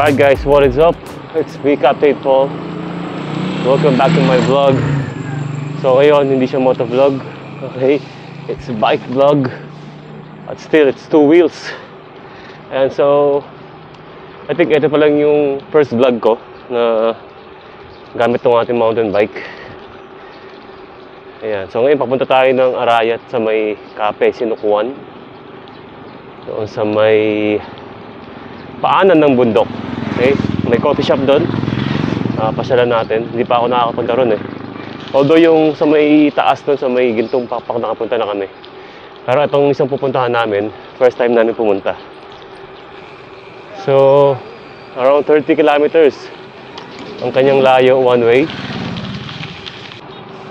Alright guys, what is up? It's me, Captain Paul. Welcome back to my vlog. So ngayon, hindi siya moto vlog. Okay, it's a bike vlog. But still, it's two wheels. And so, I think ito pa lang yung first vlog ko na gamit tong ating mountain bike. Ayan, so ngayon papunta tayo ng Arayat sa may Cape Sinukuan. Doon sa may paanan ng bundok. Okay, may coffee shop doon. Pasyalan natin. Hindi pa ako nakakapunta ron eh. Although yung sa may taas doon, sa may gintong pakpak nakapunta na kami. Pero itong isang pupuntahan namin, first time namin pumunta. So, around 30 kilometers ang kanyang layo one way.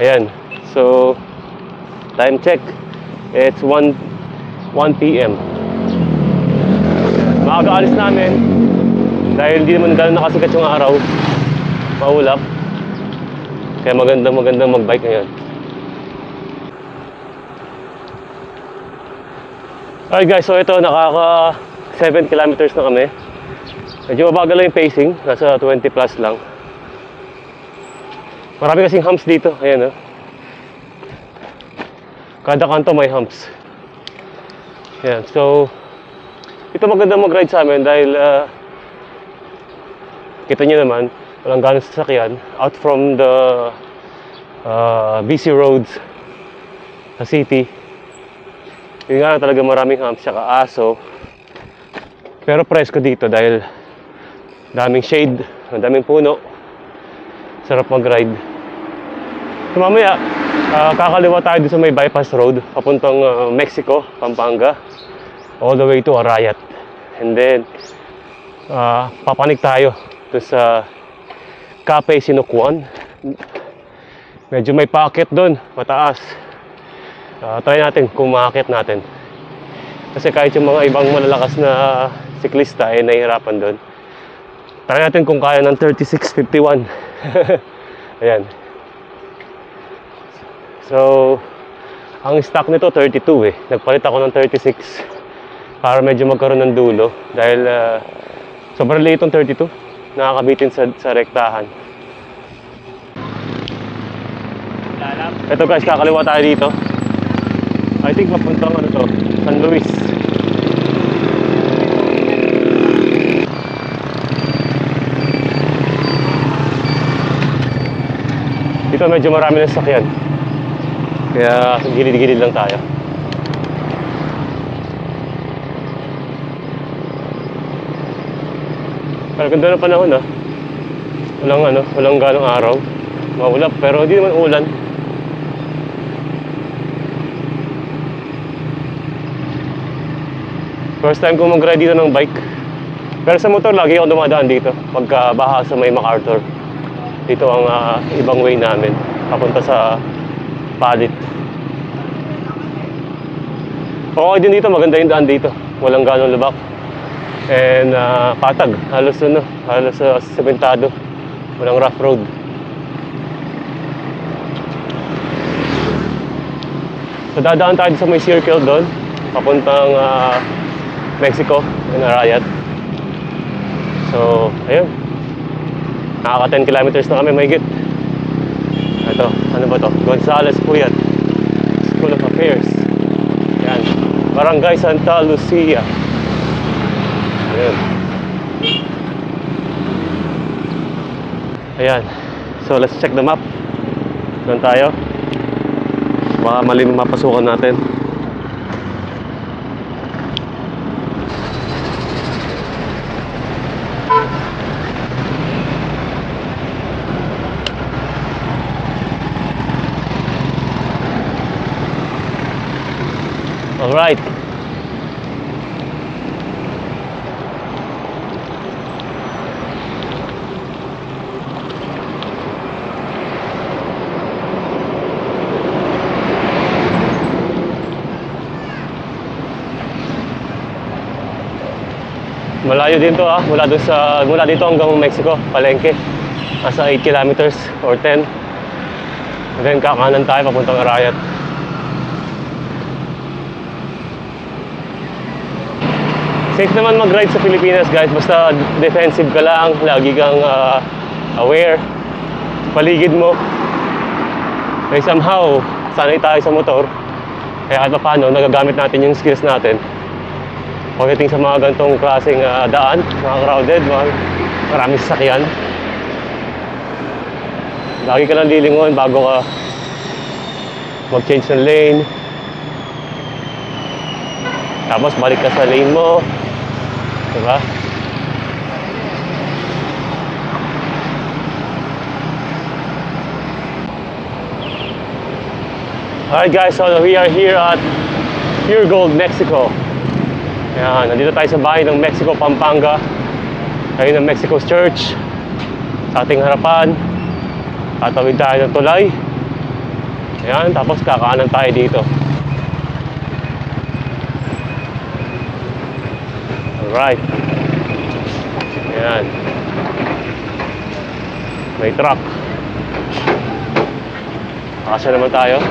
Ayan. So, time check. It's 1 p.m. Maaga alis namin dahil hindi naman gano'n nakasikat yung araw, maulap, kaya magandang magbike ngayon. Alright guys, so ito nakaka 7 kilometers na kami. Medyo mabagal lang yung pacing, nasa 20 plus lang. Marami kasing humps dito, ayan oh. Kada kanto may humps. Ayan, so ito magandang mag-ride sa amin dahil kita nyo naman, walang ganong sasakyan out from the busy roads sa city. Yun nga lang talaga, maraming humps tsaka aso. Pero presko dito dahil daming shade, daming puno, sarap mag-ride. So mamaya kakaliwa tayo dito sa may bypass road papuntang Mexico, Pampanga, all the way to Arayat. And then papanik tayo doon sa Cape Sinukuan. Medyo may paakyat doon, mataas. Try natin kung maakit natin. Kasi kahit yung mga ibang malalakas na siklista ay nahihirapan doon. Try natin kung kaya ng 3651. Ayan. So, ang stock nito 32 eh. Nagpalit ako ng 36 para medyo magkaroon ng dulo. Dahil sobrang liit yung 32. Nakakabitin sa rektahan. Ito guys, kakaliwa tayo dito. I think papuntang ano to, San Luis. Dito medyo marami na sasakyan, kaya gilid-gilid lang tayo. Pero ganda ng panahon ah. Walang ganong araw. Maulap pero hindi naman ulan. First time ko mag-ride dito ng bike. Pero sa motor lagi ako dumadaan dito pagka baha sa may MacArthur. Dito ang ibang way namin papunta sa Palit. Okay din dito, maganda yung daan dito. Walang ganong lubak. And patag, halos sementado, walang rough road. So dadaan tayo sa may circle doon, papuntang Mexico and Arayat. So ayun, nakaka 10 kilometers na kami mahigit. Ito, ano ba to? Gonzales Puyat School of Affairs. Yan, Barangay Santa Lucia. Ayan. Ayan. So let's check the map. Doon tayo. Baka mali mapasukan natin. Alright. Malayo din to mula dito hanggang Mexico, Palengke. Nasa 8 kilometers or 10. And then kakanan tayo papuntang Arayat. Safe naman mag-ride sa Pilipinas guys, basta defensive ka lang, lagi kang aware paligid mo. Kaya somehow, sanay tayo sa motor. Kaya kahit paano, nagagamit natin yung skills natin. Pagdating sa mga ganitong klaseng daan, mga crowded, maraming sasakyan. Lagi ka lang lilingon bago ka mag-change ng lane. Tapos balik ka sa lane mo. Diba? Alright guys, so we are here at Pure Gold, Mexico. Ayan, nandito tayo sa bahay ng Mexico, Pampanga. Ayun ang Mexico's Church. Sa ating harapan, tatawid tayo ng tulay. Ayan, tapos kakaanan tayo dito. Alright. Ayan. May truck. Akasya naman tayo.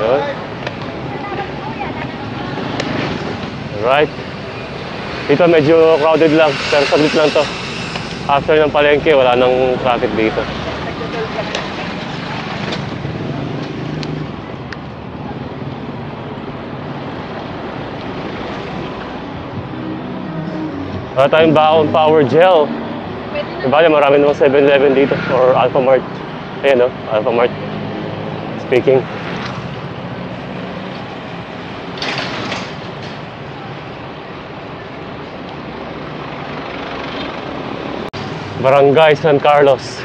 Ayan. Alright. Dito medyo crowded lang. Pero saglit lang to. After ng palengke, wala nang traffic dito. Wala tayong baon power gel. Diba, marami namang 7-Eleven dito. Or Alphamart. Ayan o, Alphamart. Speaking. Barangay San Carlos.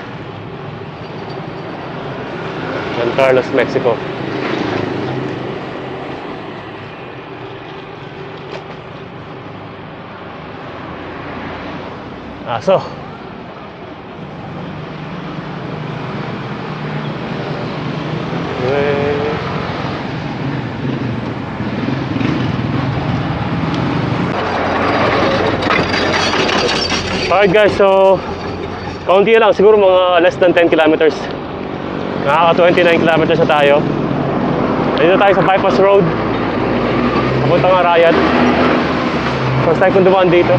San Carlos, Mexico. Aso. Alright guys, so kaunti lang, siguro mga less than 10 kilometers. Nakaka 29 kilometers na tayo. Dito tayo sa bypass road papuntang Arayat. First time kong dumaan dito.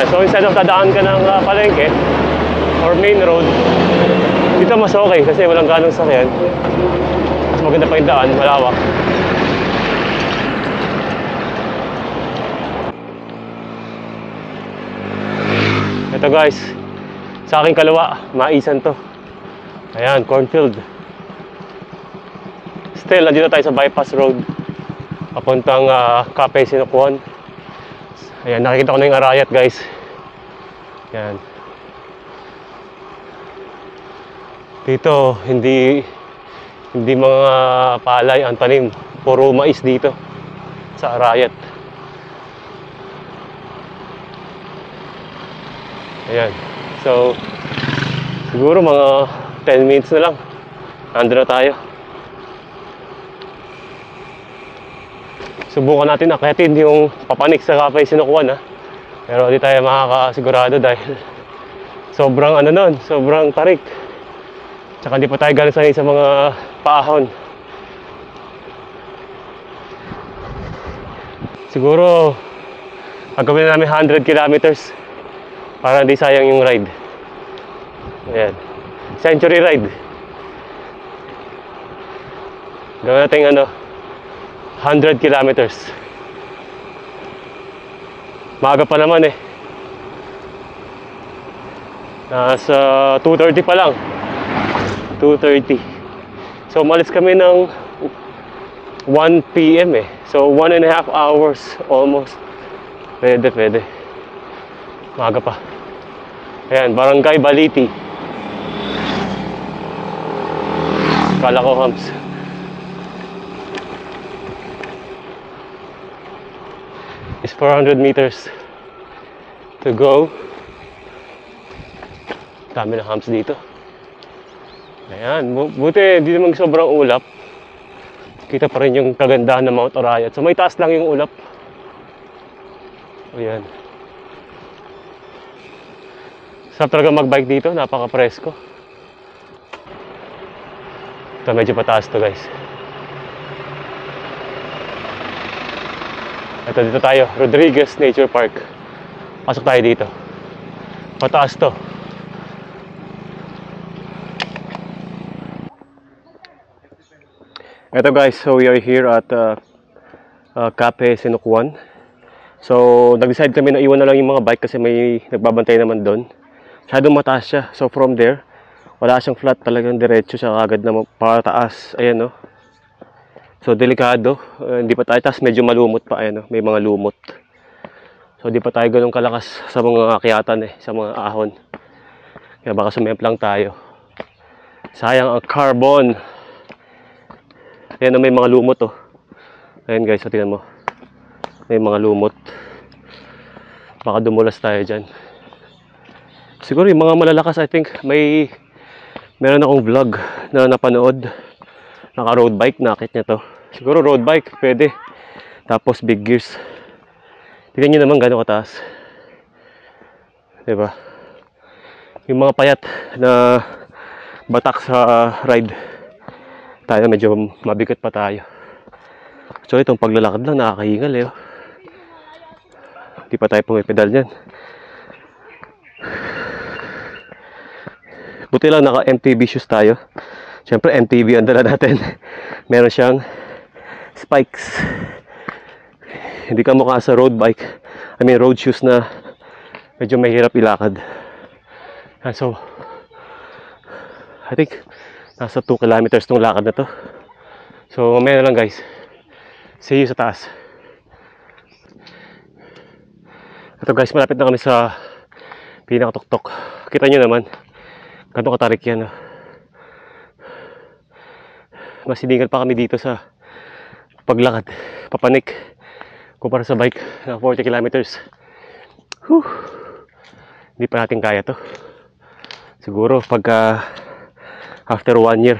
So instead of dadaan ka ng palengke or main road, dito mas okay kasi walang ganong sakyan. Mas maganda pa yung daan, malawak. Ito guys, sa aking kaliwa, maisan to. Ayan, cornfield. Still, nandito tayo sa bypass road papuntang Cape Sinukuan. Ayan, nakikita ko na yung Arayat guys. Ayan. Dito, hindi mga palay ang tanim. Puro mais dito sa Arayat. Ayan. So, siguro mga 10 minutes na lang. Andun na tayo. Subukan natin akyatin yung papanik sa Cape Sinukuan pero di tayo makakasigurado dahil sobrang sobrang tarik. Tsaka hindi pa tayo galing sanay sa mga paahon. Siguro gagawin namin 100 kilometers para hindi sayang yung ride. Ayan, century ride. Gawin natin 100 kilometers. Maaga pa naman nasa 2:30 pa lang. 2:30. So umalis kami ng 1 PM So 1.5 hours almost. Pwede. Maaga pa. Ayan, Barangay Baliti. Kala ko hams. It's 400 meters to go. Dami ng humps dito. Ayan, buti hindi naman sobrang ulap. kita pa rin yung kagandahan ng Mount Arayat. So may taas lang yung ulap. Ayan. Sarap talaga magbike dito, napaka-presko. Ito, medyo pataas to guys. Ito, dito tayo, Rodriguez Nature Park. Pasok tayo dito. Pataas to. Ito guys, so we are here at Cafe Sinukuan. So nag-decide kami na iwan na lang yung mga bike kasi may nagbabantay naman doon. Masyadong mataas siya. So from there, wala siyang flat, talagang diretso siya agad na pataas. Ayan no. So delikado, hindi pa tayo, tas medyo malumot pa, ayan no, may mga lumot. So di pa tayo ganun kalakas sa mga akyatan sa mga ahon. Kaya baka sumemplang tayo. Sayang ang carbon. Ayan na, may mga lumot oh. Ayan guys, so tingnan mo. May mga lumot. Baka dumulas tayo dyan. Siguro yung mga malalakas, I think meron akong vlog na napanood. Naka road bike, nakit niya to. Siguro road bike, pwede. Tapos big gears. Tingnan nyo naman gano'ng kataas. Diba? Yung mga payat na batak sa ride, tayo medyo mabigat pa tayo. So itong paglalakad lang nakakahingal Hindi pa tayo pumipedal niyan. Buti lang naka MTB shoes tayo. Siyempre MTB ang dala natin. Meron siyang spikes. Hindi ka mukha sa road bike. I mean road shoes na medyo mahirap ilakad. So I think nasa 2 kilometers tong lakad na to. So mamaya na lang guys. See you sa taas. Ito guys, malapit na kami sa pinakatuktok. Kita nyo naman ganito katarik yan. Mas hiningal pa kami dito sa paglakad, papanik, kumpara sa bike na 40 kilometers. Hindi pa natin kaya to. Siguro pagka after 1 year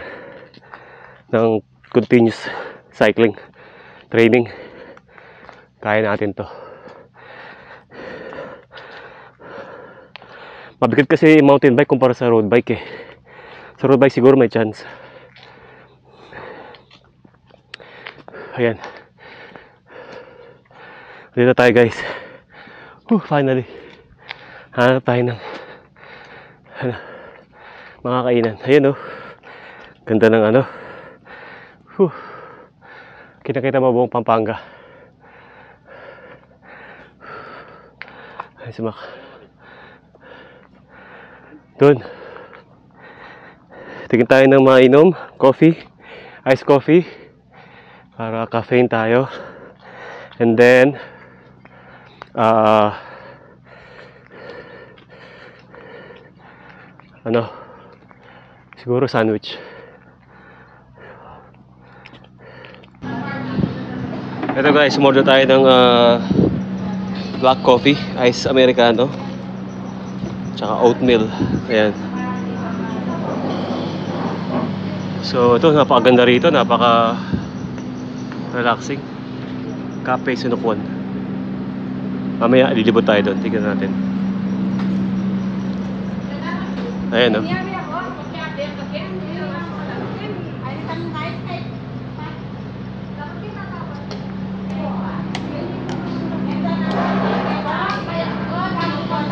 ng continuous cycling training, kaya natin to. Mabigat kasi mountain bike kumpara sa road bike Sa road bike siguro may chance. Ayan. Dito tayo guys. Finally. Hanap tayo ng mga kainan. Ayan ganda ng Kita-kita mo buong Pampanga. Ay, sumak. Doon. Tingin tayo ng mainom. Coffee. Iced coffee. Para caffeine tayo. And then, siguro sandwich. Ito guys, umorder tayo ng black coffee, ice americano, tsaka oatmeal. Ayan. So ito, napakaganda rito, napaka relaxing. Cafe Sinukuan. Mamaya lilibot tayo doon, tignan natin. Ayan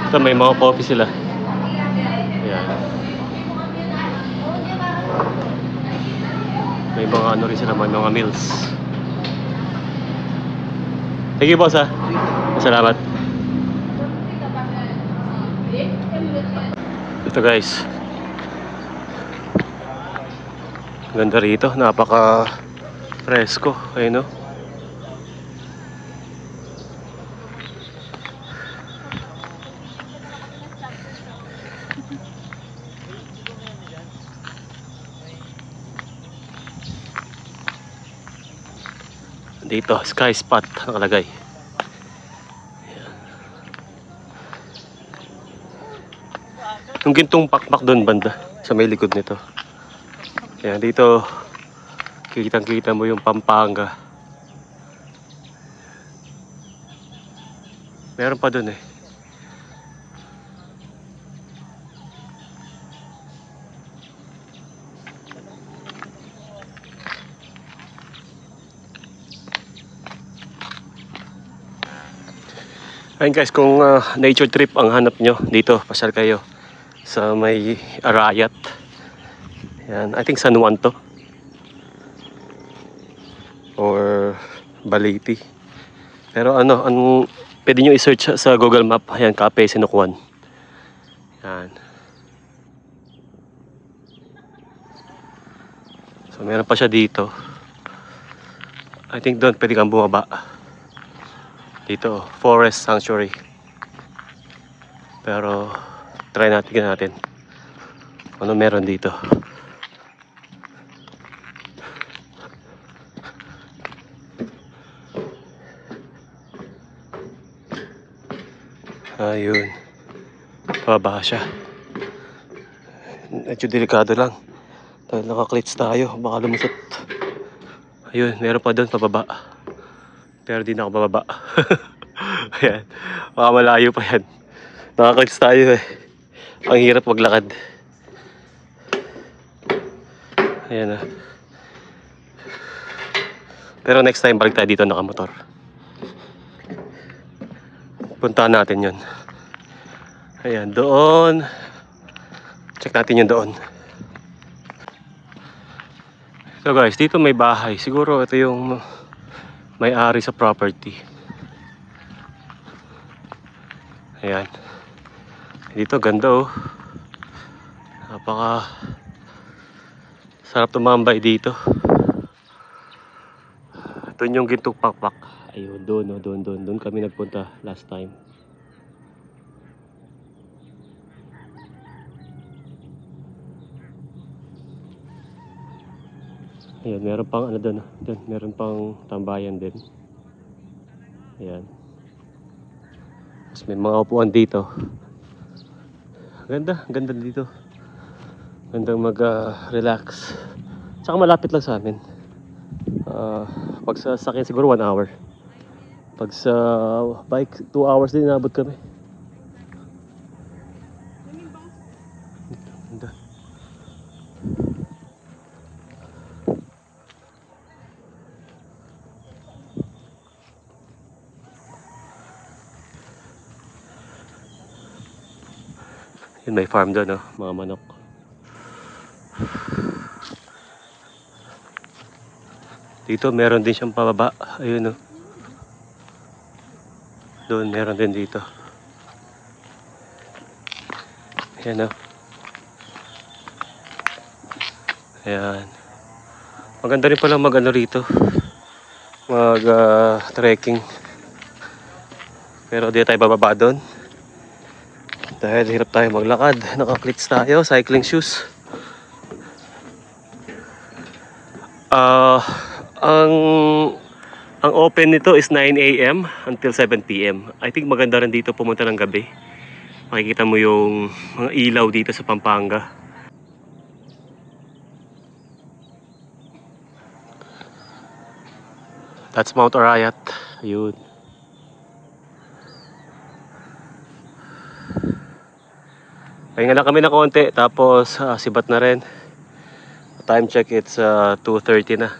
Ito, may mga coffee sila. Ayan. May mga rin sila, may mga meals. Thank you boss Salamat. Ito guys, ganda rito, napaka presko. Ayun dito, sky spot nakalagay. Yung gintong pakpak doon banda sa may likod nito. Ayan, dito Kitang-kita mo yung Pampanga. Meron pa dun eh. Ayun guys, kung nature trip ang hanap nyo dito, pasyal kayo sa may Arayat. Yan, I think San Juan to. Or Baliti. Pero pwede nyo i-search sa Google Map. Ayan, Cafe Sinukuan. Yan. So meron pa siya dito. I think doon pwede kang bumaba. Dito, Forest Sanctuary. Pero try natin ano meron dito. Ayun. Pababa siya. Medyo delikado lang. Dahil naka-clits tayo, baka lumusot. Ayun, meron pa doon pababa. Pero di na ako bababa. Ayan, baka malayo pa yan. Naka-clits tayo eh. Ang hirap maglakad. Ayan ah. Pero next time balik tayo dito nakamotor. Puntahan natin yun. Ayan, doon. Check natin yung doon. So guys, dito may bahay. Siguro ito yung may-ari sa property. Ayan. Dito ganda oh. Napaka sarap tumambay dito. Doon yung Gintung Pakpak. Ayun, doon oh, doon kami nagpunta last time. Ayan, meron pang doon, meron pang tambayan din. Ayan. Tapos may mga upuan dito. Ganda dito. Gandang mag-relax. Tsaka malapit lang sa amin. Pag sa sakyan siguro 1 hour. Pag sa bike 2 hours din inabot kami. Ganda. Yun, may farm doon, oh, mga manok. Dito meron din siyang pababa. Ayun, oh. Doon meron din dito. Ayan, oh. Ayan. Maganda rin pala mag-ano rito. Trekking. Pero di tayo bababa doon. Dahil hirap tayo maglakad. Naka-clits tayo, cycling shoes. Ang open nito is 9 AM until 7 PM. I think maganda rin dito pumunta ng gabi. Makikita mo yung mga ilaw dito sa Pampanga. That's Mount Arayat. Ayun. Pahinga lang kami na konti, tapos sibat na rin. Time check, it's 2:30 na.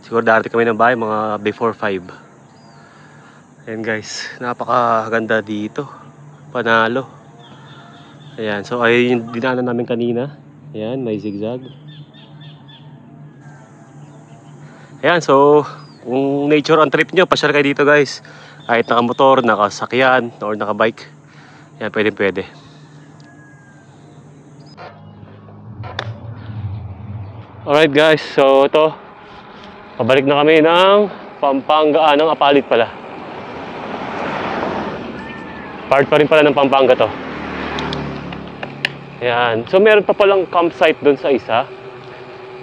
Siguro darating kami ng bahay mga before 5. Ayan guys, napakaganda dito. Panalo. Ayan, so ayun yung dinaanan namin kanina. Ayan, may zigzag. Ayan, so kung nature ang trip nyo, pasyal kayo dito guys. Kahit nakamotor, nakasakyan, or nakabike. Ayan, pwede. Alright guys, so ito, pabalik na kami ng Pampanga, ng Apalit pala. Part pa rin pala ng Pampanga to. Ayan, so meron pa palang campsite dun sa isa.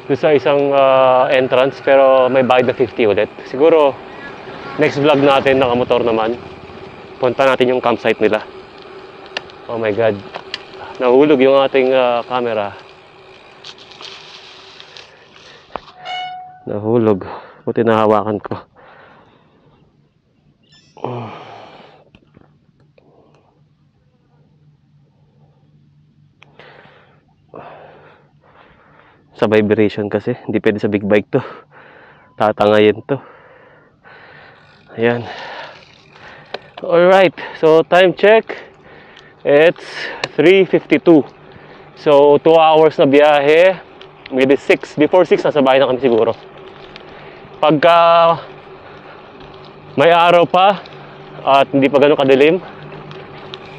Dun sa isang entrance, pero may bayad na 50 ulit. Siguro, next vlog natin, nakamotor naman. Punta natin yung campsite nila. Oh my god, nahulog yung ating camera. Nahulog. Buti nahawakan ko. Sa vibration kasi, hindi pwede sa big bike to. Tatangayin to. Ayan. Alright, so time check. It's 3:52. So 2 hours na biyahe. Maybe 6. Before 6, nasa bahay na kami siguro. Pagka may araw pa at hindi pa ganun kadilim,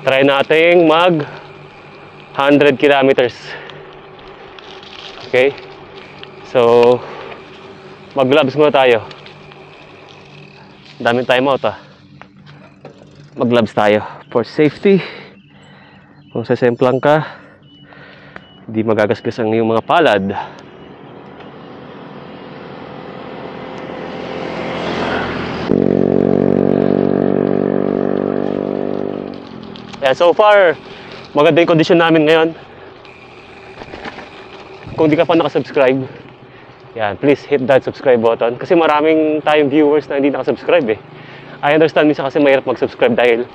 try nating mag 100 kilometers. Okay? So, mag-gloves muna tayo. Daming time out Mag-gloves tayo for safety. Kung sasemplang ka, hindi magagasgas ang iyong mga palad. Yeah, so far, maganda yung kondisyon namin ngayon. Kung di ka pa nakasubscribe, yan, please hit that subscribe button. Kasi maraming tayong viewers na hindi nakasubscribe I understand minsan kasi mahirap mag-subscribe dahil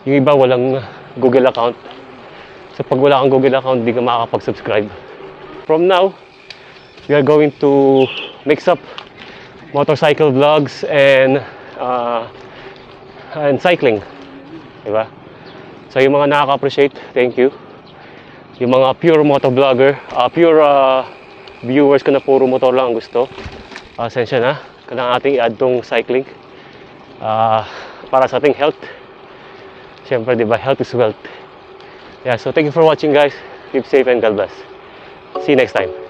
yung iba walang Google account. So pag wala kang Google account, di ka makakapag-subscribe. From now, we are going to mix up motorcycle vlogs and cycling. Diba? So yung mga nakaka-appreciate, thank you. Yung mga pure motovlogger, pure viewers ko na puro motor lang ang gusto, sensya na, kailangan ating i-add tong cycling para sa ating health. Siyempre, di ba, health is wealth. Yeah, so thank you for watching guys. Keep safe and God bless. See you next time.